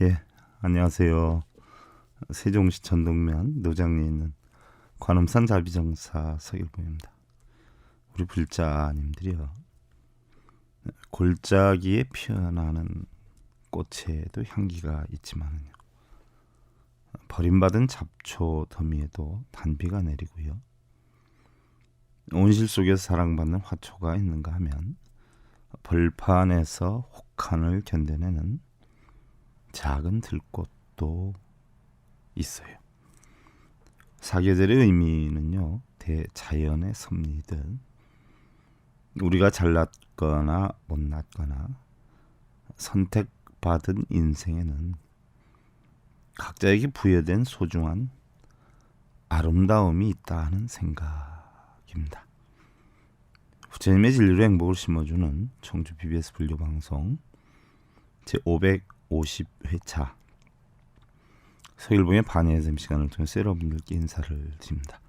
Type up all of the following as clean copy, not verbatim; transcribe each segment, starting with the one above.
예, 안녕하세요. 세종시 전동면 노장리에 있는 관음산 자비정사 서길봉입니다. 우리 불자님들이요, 골짜기에 피어나는 꽃에도 향기가 있지만요, 버림받은 잡초 더미에도 단비가 내리고요, 온실 속에서 사랑받는 화초가 있는가 하면 벌판에서 혹한을 견뎌내는 작은 들꽃도 있어요. 사계절의 의미는요, 대자연의 섭리든 우리가 잘났거나 못났거나 선택받은 인생에는 각자에게 부여된 소중한 아름다움이 있다 하는 생각입니다. 부처님의 진리로 행복을 심어주는 청주 BBS 불교방송 제550회차 서일봉의 반야의 시간을 통해서 여러분들께 인사를 드립니다.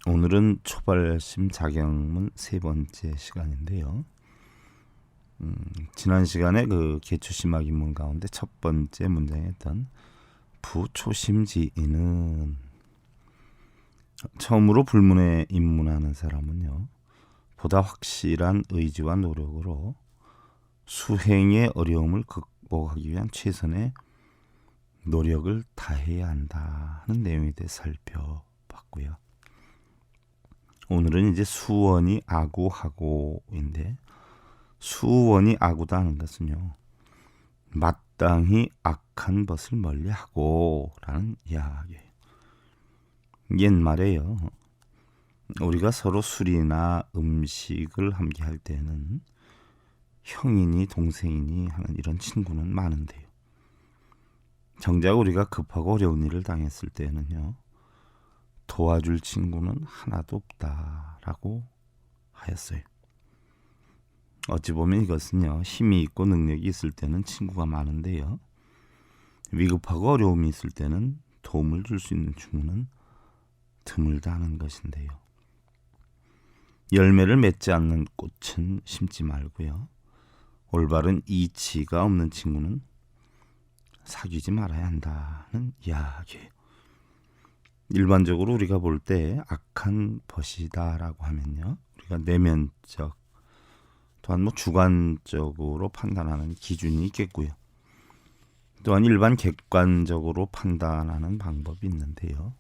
오늘은 초발심 자경문 세 번째 시간인데요. 지난 시간에 그 개추심학인문 가운데 첫 번째 문장에 했던 부초심지인은, 처음으로 불문에 입문하는 사람은요, 보다 확실한 의지와 노력으로 수행의 어려움을 극복하기 위한 최선의 노력을 다해야 한다는 내용에 대해 살펴봤고요. 오늘은 이제 수원이 아구하고인데, 수원이 아구다 하는 것은요, 마땅히 악한 것을 멀리하고 라는 이야기예요. 옛말에요, 우리가 서로 술이나 음식을 함께 할 때는 형이니 동생이니 하는 이런 친구는 많은데요, 정작 우리가 급하고 어려운 일을 당했을 때는요, 도와줄 친구는 하나도 없다라고 하였어요. 어찌 보면 이것은요, 힘이 있고 능력이 있을 때는 친구가 많은데요, 위급하고 어려움이 있을 때는 도움을 줄 수 있는 친구는 드물다는 것인데요. 열매를 맺지 않는 꽃은 심지 말고요, 올바른 이치가 없는 친구는 사귀지 말아야 한다는 이야기예요. 일반적으로 우리가 볼 때 악한 벗이다라고 하면요, 우리가 내면적 또한 주관적으로 판단하는 기준이 있겠고요, 또한 일반 객관적으로 판단하는 방법이 있는데요,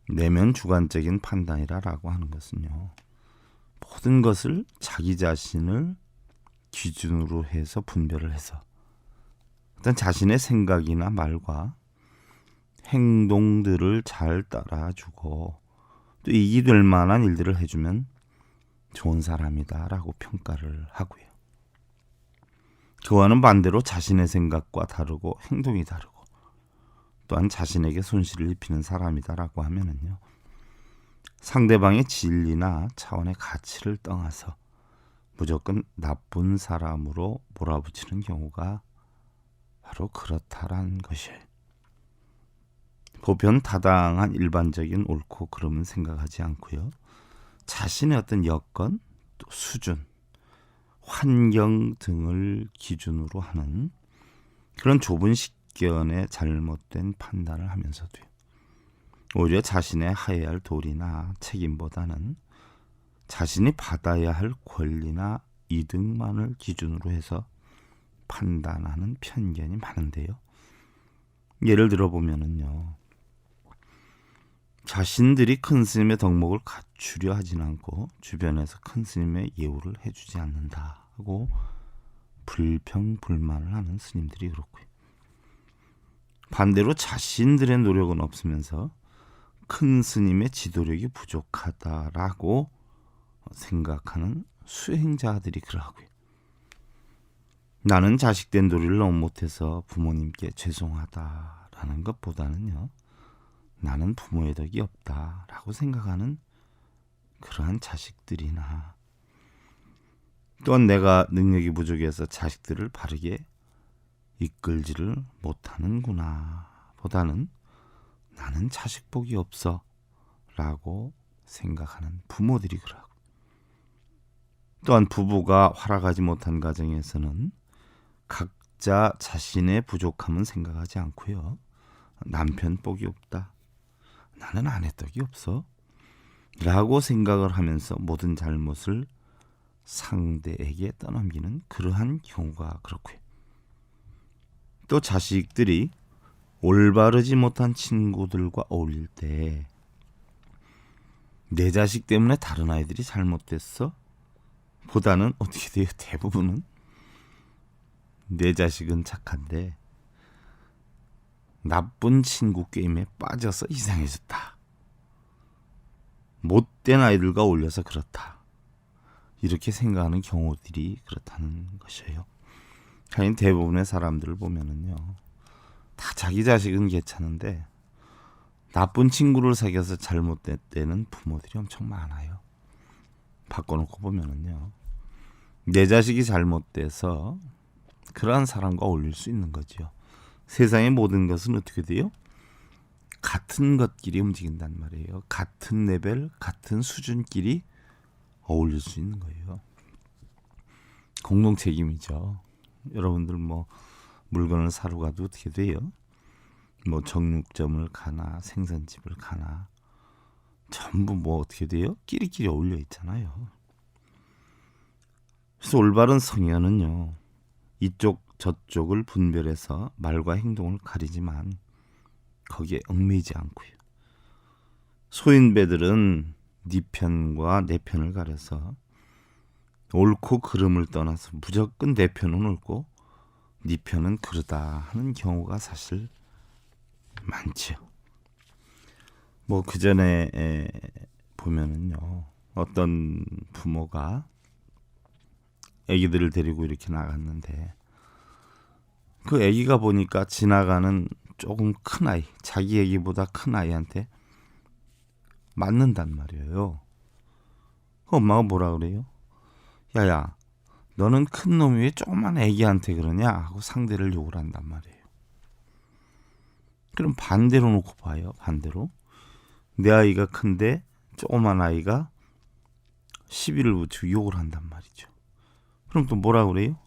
내면 주관적인 판단이라고 하는 것은요, 모든 것을 자기 자신을 기준으로 해서 분별을 해서 어떤 자신의 생각이나 말과 행동들을 잘 따라주고 또 이익이 될 만한 일들을 해주면 좋은 사람이다 라고 평가를 하고요. 그와는 반대로 자신의 생각과 다르고 행동이 다르고 또한 자신에게 손실을 입히는 사람이다 라고 하면은요, 상대방의 진리나 차원의 가치를 떠나서 무조건 나쁜 사람으로 몰아붙이는 경우가 바로 그렇다란 것이에요. 보편 타당한 일반적인 옳고 그름은 생각하지 않고요, 자신의 어떤 여건, 또 수준, 환경 등을 기준으로 하는 그런 좁은 식견의 잘못된 판단을 하면서도요, 오히려 자신의 하해야 할 도리나 책임보다는 자신이 받아야 할 권리나 이득만을 기준으로 해서 판단하는 편견이 많은데요. 예를 들어보면은요, 자신들이 큰 스님의 덕목을 갖추려 하진 않고 주변에서 큰 스님의 예우를 해주지 않는다고 불평불만을 하는 스님들이 그렇고요, 반대로 자신들의 노력은 없으면서 큰 스님의 지도력이 부족하다라고 생각하는 수행자들이 그러하고요, 나는 자식된 도리를 너무 못해서 부모님께 죄송하다라는 것보다는요, 나는 부모의 덕이 없다라고 생각하는 그러한 자식들이나, 또한 내가 능력이 부족해서 자식들을 바르게 이끌지를 못하는구나 보다는 나는 자식 복이 없어 라고 생각하는 부모들이 그러고, 또한 부부가 활락하지 못한 가정에서는 각 각자 자신의 부족함은 생각하지 않고요. 남편 복이 없다, 나는 아내 떡이 없어 라고 생각을 하면서 모든 잘못을 상대에게 떠넘기는 그러한 경우가 그렇고요. 또 자식들이 올바르지 못한 친구들과 어울릴 때 내 자식 때문에 다른 아이들이 잘못됐어? 보다는 어떻게 돼요? 대부분은 내 자식은 착한데 나쁜 친구 게임에 빠져서 이상해졌다, 못된 아이들과 어울려서 그렇다, 이렇게 생각하는 경우들이 그렇다는 것이에요. 하긴 대부분의 사람들을 보면은요, 다 자기 자식은 괜찮은데 나쁜 친구를 사귀어서 잘못됐다는 부모들이 엄청 많아요. 바꿔놓고 보면은요, 내 자식이 잘못돼서 그러한 사람과 어울릴 수 있는 거죠. 세상의 모든 것은 어떻게 돼요? 같은 것끼리 움직인단 말이에요. 같은 레벨, 같은 수준끼리 어울릴 수 있는 거예요. 공동 책임이죠. 여러분들 뭐 물건을 사러 가도 어떻게 돼요? 뭐 정육점을 가나 생선집을 가나 전부 뭐 어떻게 돼요? 끼리끼리 어울려 있잖아요. 그래서 올바른 성현은요, 이쪽 저쪽을 분별해서 말과 행동을 가리지만 거기에 얽매이지 않고요. 소인배들은 네 편과 내 편을 가려서 옳고 그름을 떠나서 무조건 내 편은 옳고 네 편은 그르다 하는 경우가 사실 많죠. 뭐 그 전에 보면은요, 어떤 부모가 아기들을 데리고 이렇게 나갔는데 그 아기가 보니까 지나가는 조금 큰 아이, 자기 아기보다 큰 아이한테 맞는단 말이에요. 그 엄마가 뭐라 그래요? 야야, 너는 큰 놈이 왜 조그만 아기한테 그러냐 하고 상대를 욕을 한단 말이에요. 그럼 반대로 놓고 봐요. 반대로 내 아이가 큰데 조그만 아이가 시비를 붙이고 욕을 한단 말이죠. 그럼 또 뭐라 그래요?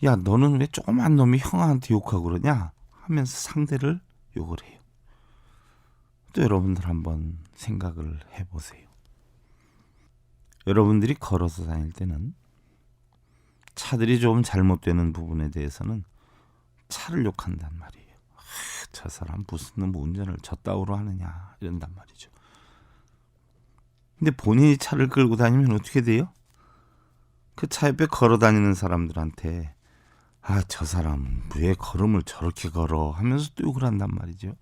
야, 너는 왜 조그만 놈이 형한테 욕하고 그러냐 하면서 상대를 욕을 해요. 또 여러분들 한번 생각을 해보세요. 여러분들이 걸어서 다닐 때는 차들이 좀 잘못되는 부분에 대해서는 차를 욕한단 말이에요. 저 사람 무슨 놈 운전을 저따구로 하느냐 이런단 말이죠. 근데 본인이 차를 끌고 다니면 어떻게 돼요? 그 차 옆에 걸어 다니는 사람들한테 저 사람 왜 걸음을 저렇게 걸어 하면서 또 욕을 한단 말이죠.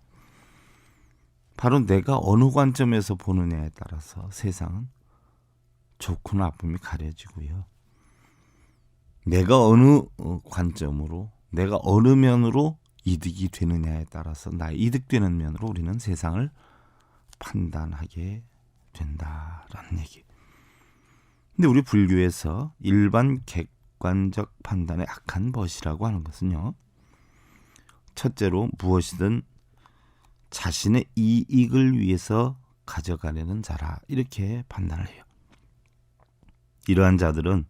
바로 내가 어느 관점에서 보느냐에 따라서 세상은 좋고 나쁨이 가려지고요. 내가 어느 관점으로, 내가 어느 면으로 이득이 되느냐에 따라서 나의 이득되는 면으로 우리는 세상을 판단하게 된다라는 얘기. 근데 우리 불교에서 일반 객관적 판단의 악한 벗이라고 하는 것은요, 첫째로 무엇이든 자신의 이익을 위해서 가져가려는 자라 이렇게 판단을 해요. 이러한 자들은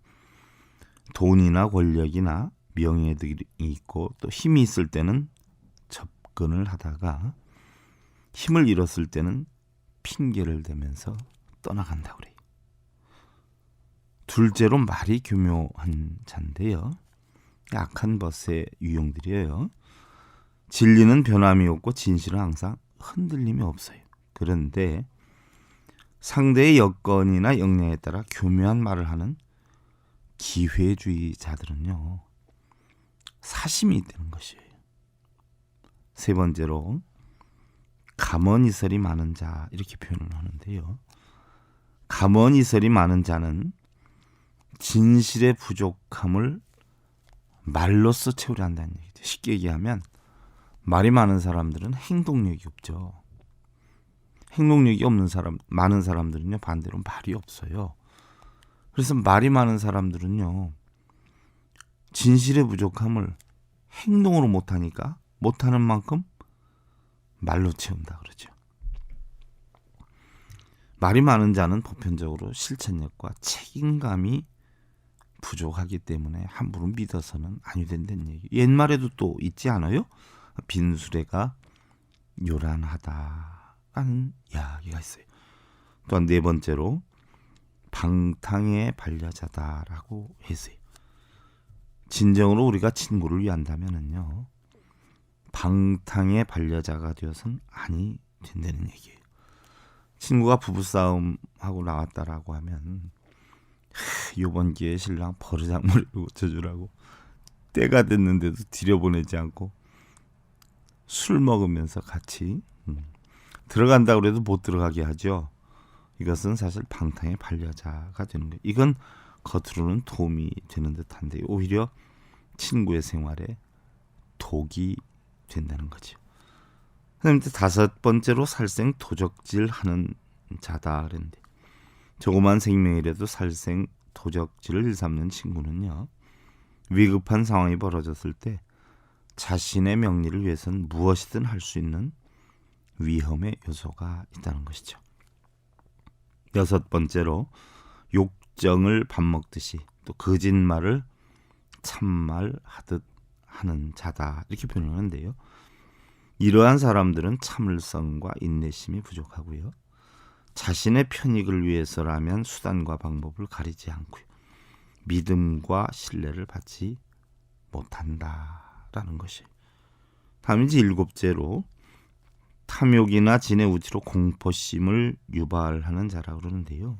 돈이나 권력이나 명예들이 있고 또 힘이 있을 때는 접근을 하다가 힘을 잃었을 때는 핑계를 대면서 떠나간다고 그래요. 둘째로 말이 교묘한 자인데요, 악한 벗의 유형들이에요. 진리는 변함이 없고 진실은 항상 흔들림이 없어요. 그런데 상대의 여건이나 역량에 따라 교묘한 말을 하는 기회주의자들은요, 사심이 있다는 것이에요. 세 번째로 가먼이설이 많은 자 이렇게 표현을 하는데요, 가먼이설이 많은 자는 진실의 부족함을 말로써 채우려 한다는 얘기죠. 쉽게 얘기하면 말이 많은 사람들은 행동력이 없죠. 행동력이 없는 사람, 많은 사람들은요, 반대로 말이 없어요. 그래서 말이 많은 사람들은요, 진실의 부족함을 행동으로 못하니까 못하는 만큼 말로 채운다 그러죠. 말이 많은 자는 보편적으로 실천력과 책임감이 부족하기 때문에 함부로 믿어서는 아니 된다는 얘기. 옛말에도 또 있지 않아요? 빈수레가 요란하다라는 이야기가 있어요. 또한 네 번째로 방탕의 반려자다라고 했어요. 진정으로 우리가 친구를 위한다면은요, 방탕의 반려자가 되어서는 아니 된다는 얘기예요. 친구가 부부싸움하고 나왔다라고 하면 이번 기회에 신랑 버르장머리를 고쳐주라고 때가 됐는데도 들여보내지 않고 술 먹으면서 같이 들어간다고 그래도 못 들어가게 하죠. 이것은 사실 방탕의 반려자가 되는 거예요. 이건 겉으로는 도움이 되는 듯한데 오히려 친구의 생활에 독이 된다는 거죠. 그다음에 다섯 번째로 살생 도적질하는 자다 그랬는데, 조그만 생명이라도 살생 도적질을 일삼는 친구는요, 위급한 상황이 벌어졌을 때 자신의 명리를 위해서는 무엇이든 할 수 있는 위험의 요소가 있다는 것이죠. 여섯 번째로 욕정을 밥 먹듯이 또 거짓말을 참말 하듯 하는 자다 이렇게 표현하는데요. 이러한 사람들은 참을성과 인내심이 부족하고요. 자신의 편익을 위해서라면 수단과 방법을 가리지 않고요. 믿음과 신뢰를 받지 못한다라는 것이. 다음 이제 일곱째로 탐욕이나 진의 우치로 공포심을 유발하는 자라고 그러는데요.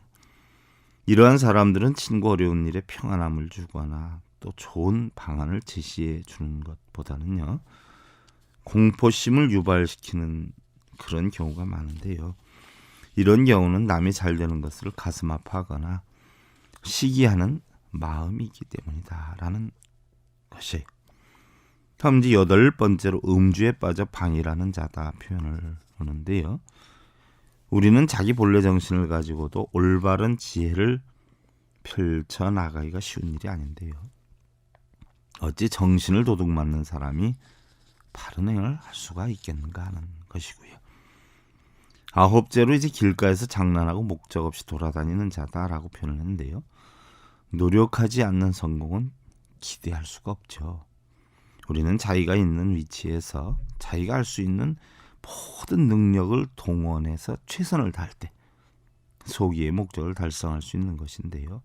이러한 사람들은 친구 어려운 일에 평안함을 주거나 또 좋은 방안을 제시해 주는 것보다는요, 공포심을 유발시키는 그런 경우가 많은데요. 이런 경우는 남이 잘 되는 것을 가슴 아파하거나 시기하는 마음이기 때문이다라는 것이. 다음 이제 여덟 번째로 음주에 빠져 방이라는 자다 표현을 하는데요. 우리는 자기 본래 정신을 가지고도 올바른 지혜를 펼쳐나가기가 쉬운 일이 아닌데요. 어찌 정신을 도둑맞는 사람이 바른 행을 할 수가 있겠는가 하는 것이고요. 아홉째로 이제 길가에서 장난하고 목적 없이 돌아다니는 자다라고 표현을 했는데요. 노력하지 않는 성공은 기대할 수가 없죠. 우리는 자기가 있는 위치에서 자기가 할 수 있는 모든 능력을 동원해서 최선을 다할 때 소기의 목적을 달성할 수 있는 것인데요.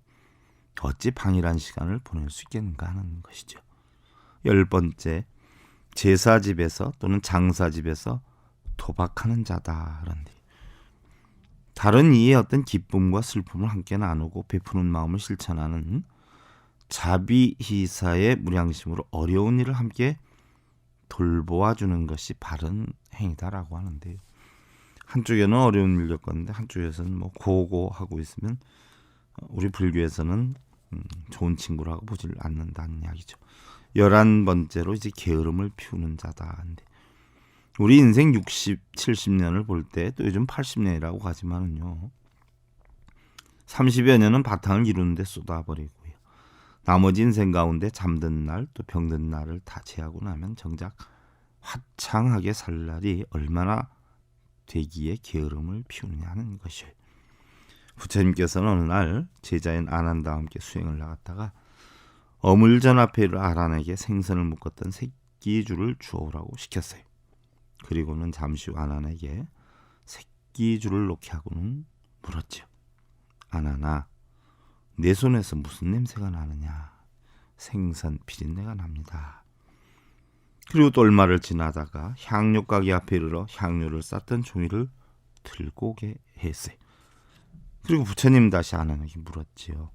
어찌 방일한 시간을 보낼 수 있겠는가 하는 것이죠. 열 번째, 제사집에서 또는 장사집에서 도박하는 자다. 그런데 다른 이의 어떤 기쁨과 슬픔을 함께 나누고 베푸는 마음을 실천하는 자비희사의 무량심으로 어려운 일을 함께 돌보아주는 것이 바른 행위다라고 하는데요. 한쪽에는 어려운 일 겪었는데 한쪽에서는 뭐 고고하고 있으면 우리 불교에서는 좋은 친구라고 보질 않는다는 이야기죠. 11번째로 이제 게으름을 피우는 자다. 우리 인생 60, 70년을 볼 때 또 요즘 80년이라고 하지만은요, 30여 년은 바탕을 이루는데 쏟아버리고요. 나머지 인생 가운데 잠든 날 또 병든 날을 다 제하고 나면 정작 화창하게 살 날이 얼마나 되기에 게으름을 피우느냐 하는 것이에요. 부처님께서는 어느 날 제자인 아난다와 함께 수행을 나갔다가 어물전 앞에 이를 아란에게 생선을 묶었던 새끼줄을 주워오라고 시켰어요. 그리고는 잠시 후 아난에게 새끼줄을 놓게 하고는 물었죠. 아난아, 내 손에서 무슨 냄새가 나느냐? 생선 비린내가 납니다. 그리고 또 얼마를 지나다가 향료 가게 앞에 이르러 향료를 쌌던 종이를 들고 오게 했어요. 그리고 부처님 다시 아난에게 물었지요.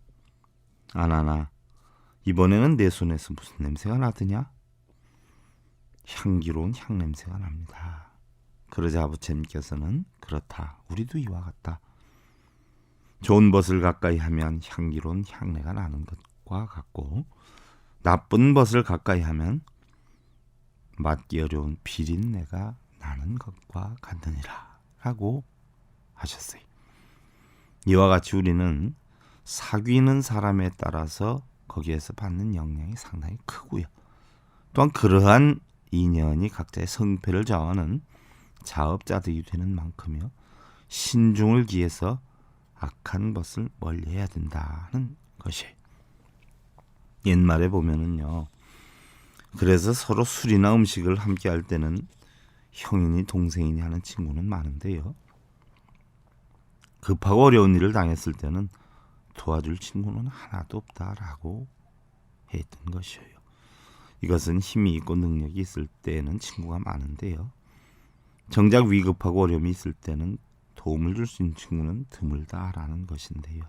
아난아, 이번에는 내 손에서 무슨 냄새가 나더냐? 향기로운 향냄새가 납니다. 그러자 부처님께서는 그렇다, 우리도 이와 같다. 좋은 벗을 가까이 하면 향기로운 향내가 나는 것과 같고 나쁜 벗을 가까이 하면 맡기 어려운 비린내가 나는 것과 같느니라 라고 하셨어요. 이와 같이 우리는 사귀는 사람에 따라서 거기에서 받는 영향이 상당히 크고요. 또한 그러한 인연이 각자의 성패를 좌우하는 자업자득이 되는 만큼요, 신중을 기해서 악한 것을 멀리해야 된다는 것이에요. 옛말에 보면은요. 그래서 서로 술이나 음식을 함께 할 때는 형이니 동생이니 하는 친구는 많은데요. 급하고 어려운 일을 당했을 때는 도와줄 친구는 하나도 없다라고 했던 것이에요. 이것은 힘이 있고 능력이 있을 때는 친구가 많은데요. 정작 위급하고 어려움이 있을 때는 도움을 줄 수 있는 친구는 드물다라는 것인데요.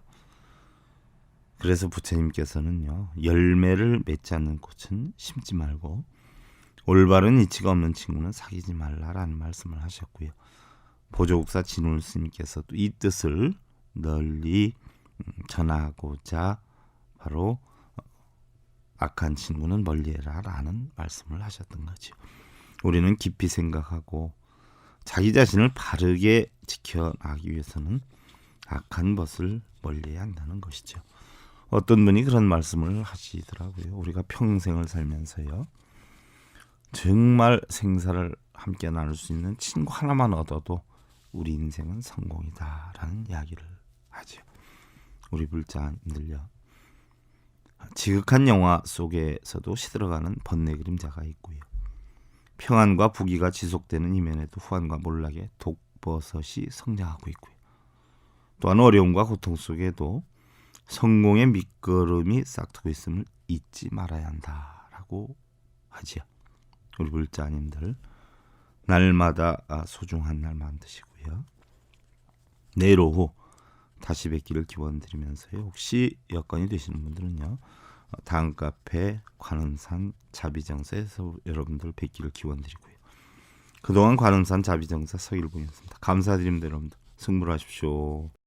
그래서 부처님께서는요, 열매를 맺지 않는 꽃은 심지 말고 올바른 이치가 없는 친구는 사귀지 말라라는 말씀을 하셨고요. 보조국사 진울 스님께서도 이 뜻을 널리 전하고자 바로 악한 친구는 멀리해라라는 말씀을 하셨던 거죠. 우리는 깊이 생각하고 자기 자신을 바르게 지켜나가기 위해서는 악한 것을 멀리해야 한다는 것이죠. 어떤 분이 그런 말씀을 하시더라고요. 우리가 평생을 살면서요, 정말 생사를 함께 나눌 수 있는 친구 하나만 얻어도 우리 인생은 성공이다라는 이야기를 하죠. 우리 불자님들요, 지극한 영화 속에서도 시들어가는 번뇌 그림자가 있고요. 평안과 부귀가 지속되는 이면에도 후한과 몰락의 독버섯이 성장하고 있고요. 또한 어려움과 고통 속에도 성공의 밑거름이 싹트고 있음을 잊지 말아야 한다라고 하지요. 우리 불자님들, 날마다 소중한 날 만드시고요. 내일 오후 다시 뵙기를 기원드리면서요. 혹시 여건이 되시는 분들은요, 다음 카페 관음산 자비정사에서 여러분들 뵙기를 기원드리고요. 그동안 관음산 자비정사 서일봉이었습니다. 감사드립니다. 여러분들 승부하십시오.